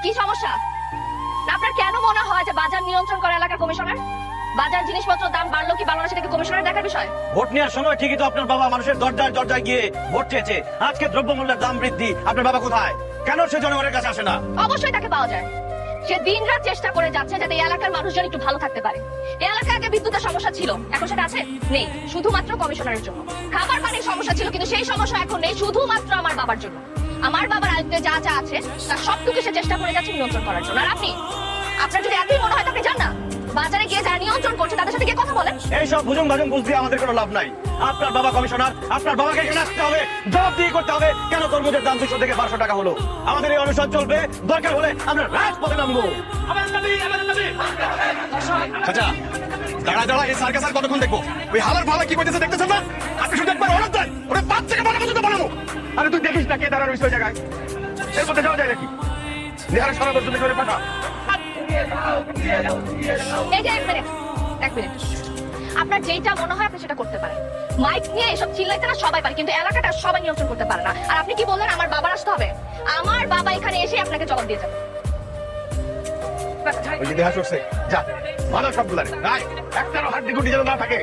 কি সমস্যা? না আপনার কেন মনে হয় যে বাজার নিয়ন্ত্রণ করে এলাকার কমিশনার? বাজার জিনিসপত্র দাম বাড়লো কি বাড়লো না সেটা কি কমিশনার দেখার বিষয়? ভোট নেওয়ার সময় ঠিকই তো আপনার বাবা মানুষের দরজায় দরজায় গিয়ে ভোট চেয়েছে। আজকে দ্রব্যমূল্যের দাম বৃদ্ধি, আপনার বাবা কোথায়? কেন সে জনগণের কাছে আসে না? অবশ্যই তাকে পাওয়া যায়। সে দিনরাত চেষ্টা করে যাচ্ছে যাতে এই এলাকার মানুষজন একটু ভালো থাকতে পারে। এই এলাকায় আগে বিদ্যুতের সমস্যা ছিল, এখন সেটা আছে? নেই, শুধুমাত্র কমিশনারের জন্য। খাবার পানির সমস্যা ছিল, কিন্তু সেই সমস্যা এখন নেই, শুধুমাত্র আমার বাবার জন্য। আমার বাবার আয়ত্তে যা যা আছে তার সবটুকু সে চেষ্টা করে যাচ্ছে নিয়ন্ত্রণ করার জন্য। আর আপনি, আপনার যদি এতই মনে হয় আপনি যান না বাজারে গিয়ে যারা নিয়ন্ত্রণ করছে তাদের সাথে গিয়ে কথা বলেন। এইসব বুঝুন বাজুন বুঝতে আমাদের কোনো লাভ নাই। আপনার বাবা কমিশনার, আপনার বাবাকে এখানে আসতে হবে, জবাব দিয়ে করতে হবে কেন তরমুজের দাম 200 থেকে 1200 টাকা হলো। আমাদের এই অনুষ্ঠান চলবে, দরকার হলে আমরা রাজপথে নামবো। চাচা দাঁড়া দাঁড়া, এই সার্কাস আর কতক্ষণ দেখবো? ওই হালার ভালা কি করতেছে দেখতেছেন না? আপনি শুধু একবার অর্ডার দেন, ওরা 5 থেকে 12 পর্যন্ত বানাবো। আরে তুই দেখিস না কে দাঁড়ানো রয়েছে ওই জায়গায়, এর মধ্যে যাওয়া যায় নাকি? নেহারা সারা দর্শন করে পাঠা। এই যে এক মিনিট, আপনার যেটা মনে হয় আপনি সেটা করতে পারেন। মাইক নিয়ে এসব চিল্লাইতে না সবাই পারে, কিন্তু এলাকাটা সবাই নিয়ন্ত্রণ করতে পারে না। আর আপনি কি বললেন আমার বাবার আসতে হবে? আমার বাবা এখানে এসে আপনাকে জবাব দিয়ে যাবে। ওই যে দেহা সরছে, যা ভালো সবগুলারে, নাই একটারও হাড্ডি গুটি যেন না থাকে।